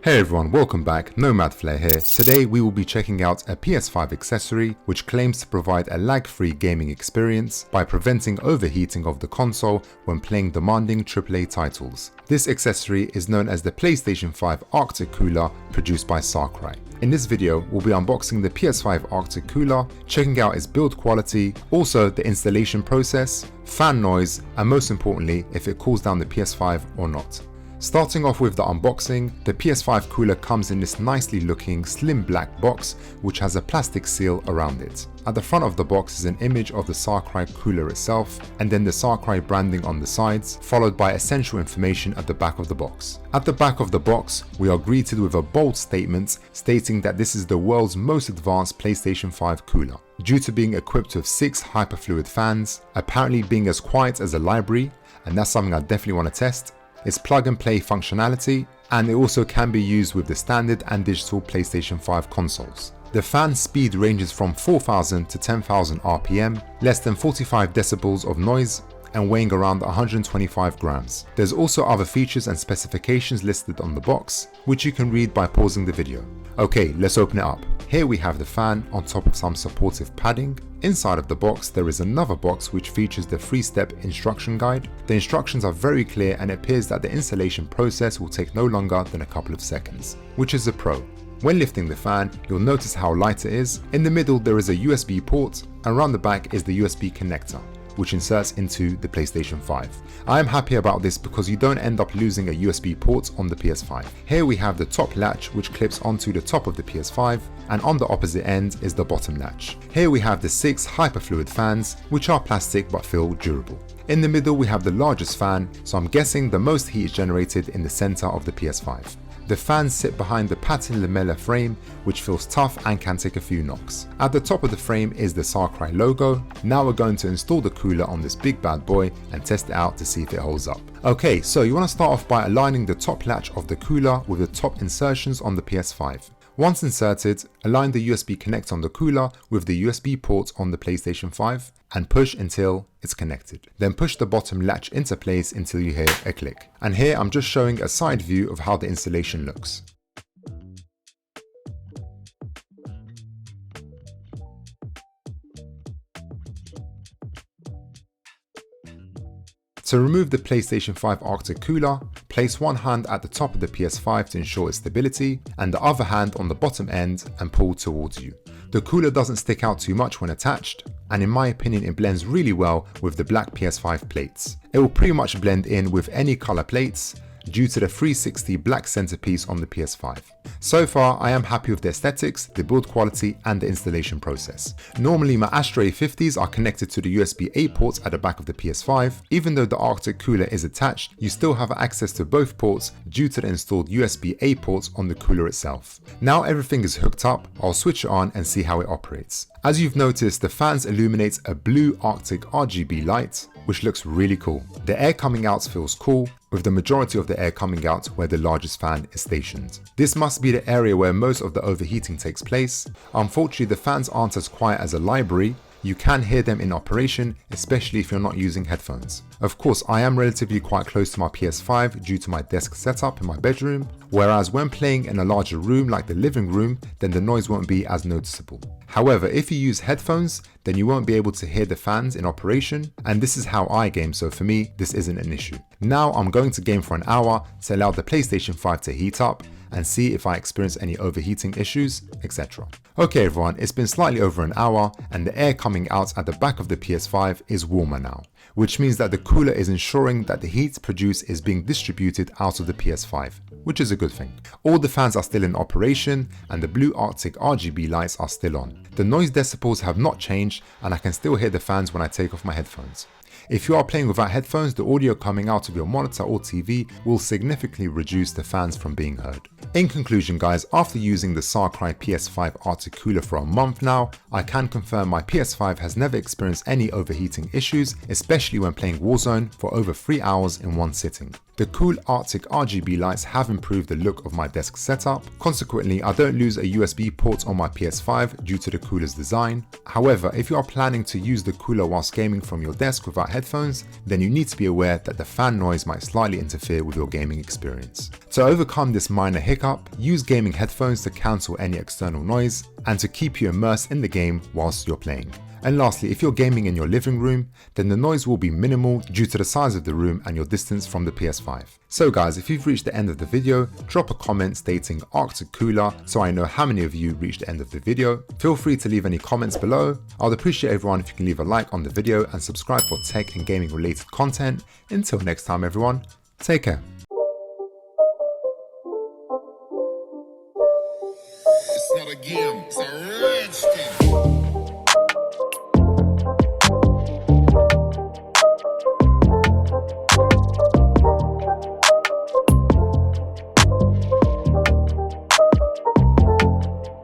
Hey everyone, welcome back, Nomad Flair here. Today we will be checking out a PS5 accessory which claims to provide a lag-free gaming experience by preventing overheating of the console when playing demanding AAA titles. This accessory is known as the PlayStation 5 Arctic Cooler produced by Scry. In this video, we'll be unboxing the PS5 Arctic Cooler, checking out its build quality, also the installation process, fan noise, and most importantly, if it cools down the PS5 or not. Starting off with the unboxing, the PS5 cooler comes in this nicely looking slim black box which has a plastic seal around it. At the front of the box is an image of the Scry cooler itself and then the Scry branding on the sides, followed by essential information at the back of the box. At the back of the box, we are greeted with a bold statement stating that this is the world's most advanced PlayStation 5 cooler. Due to being equipped with 6 hyperfluid fans, apparently being as quiet as a library, and that's something I definitely want to test, its plug and play functionality, and it also can be used with the standard and digital PlayStation 5 consoles. The fan speed ranges from 4,000 to 10,000 RPM, less than 45 decibels of noise, and weighing around 125 grams. There's also other features and specifications listed on the box, which you can read by pausing the video. Okay, let's open it up. Here we have the fan on top of some supportive padding. Inside of the box there is another box which features the 3-step instruction guide. The instructions are very clear and it appears that the installation process will take no longer than a couple of seconds, which is a pro. When lifting the fan, you'll notice how light it is. In the middle there is a USB port, and around the back is the USB connector, which inserts into the PlayStation 5. I am happy about this because you don't end up losing a USB port on the PS5. Here we have the top latch which clips onto the top of the PS5, and on the opposite end is the bottom latch. Here we have the 6 hyperfluid fans which are plastic but feel durable. In the middle we have the largest fan, so I'm guessing the most heat is generated in the center of the PS5. The fans sit behind the pattern lamella frame which feels tough and can take a few knocks. At the top of the frame is the Scry logo. Now we're going to install the cooler on this big bad boy and test it out to see if it holds up. Okay, so you want to start off by aligning the top latch of the cooler with the top insertions on the PS5. Once inserted, align the USB connector on the cooler with the USB port on the PlayStation 5 and push until it's connected. Then push the bottom latch into place until you hear a click. And here I'm just showing a side view of how the installation looks. To remove the PlayStation 5 Arctic Cooler, place one hand at the top of the PS5 to ensure its stability, and the other hand on the bottom end and pull towards you. The cooler doesn't stick out too much when attached, and in my opinion it blends really well with the black PS5 plates. It will pretty much blend in with any color plates, due to the 360 black centerpiece on the PS5. So far, I am happy with the aesthetics, the build quality, and the installation process. Normally, my Astro A50s are connected to the USB-A ports at the back of the PS5. Even though the Arctic Cooler is attached, you still have access to both ports due to the installed USB-A ports on the cooler itself. Now everything is hooked up, I'll switch it on and see how it operates. As you've noticed, the fans illuminate a blue Arctic RGB light, which looks really cool. The air coming out feels cool, with the majority of the air coming out where the largest fan is stationed. This must be the area where most of the overheating takes place. Unfortunately, the fans aren't as quiet as a library. You can hear them in operation, especially if you're not using headphones. Of course, I am relatively quite close to my PS5 due to my desk setup in my bedroom, whereas when playing in a larger room like the living room, then the noise won't be as noticeable. However, if you use headphones, then you won't be able to hear the fans in operation, and this is how I game, so for me, this isn't an issue. Now I'm going to game for an hour to allow the PlayStation 5 to heat up and see if I experience any overheating issues, etc. Okay everyone, it's been slightly over an hour and the air coming out at the back of the PS5 is warmer now, which means that the cooler is ensuring that the heat produced is being distributed out of the PS5, which is a good thing. All the fans are still in operation and the blue Arctic RGB lights are still on. The noise decibels have not changed and I can still hear the fans when I take off my headphones. If you are playing without headphones, the audio coming out of your monitor or TV will significantly reduce the fans from being heard. In conclusion guys, after using the Scry PS5 Arctic Cooler for a month now, I can confirm my PS5 has never experienced any overheating issues, especially when playing Warzone for over 3 hours in one sitting. The cool Arctic RGB lights have improved the look of my desk setup. Consequently, I don't lose a USB port on my PS5 due to the cooler's design. However, if you are planning to use the cooler whilst gaming from your desk without headphones, then you need to be aware that the fan noise might slightly interfere with your gaming experience. To overcome this minor hiccup, use gaming headphones to cancel any external noise and to keep you immersed in the game whilst you're playing. And lastly, if you're gaming in your living room, then the noise will be minimal due to the size of the room and your distance from the PS5. So guys, if you've reached the end of the video, drop a comment stating Arctic Cooler so I know how many of you reached the end of the video. Feel free to leave any comments below. I would appreciate everyone if you can leave a like on the video and subscribe for tech and gaming related content. Until next time everyone, take care.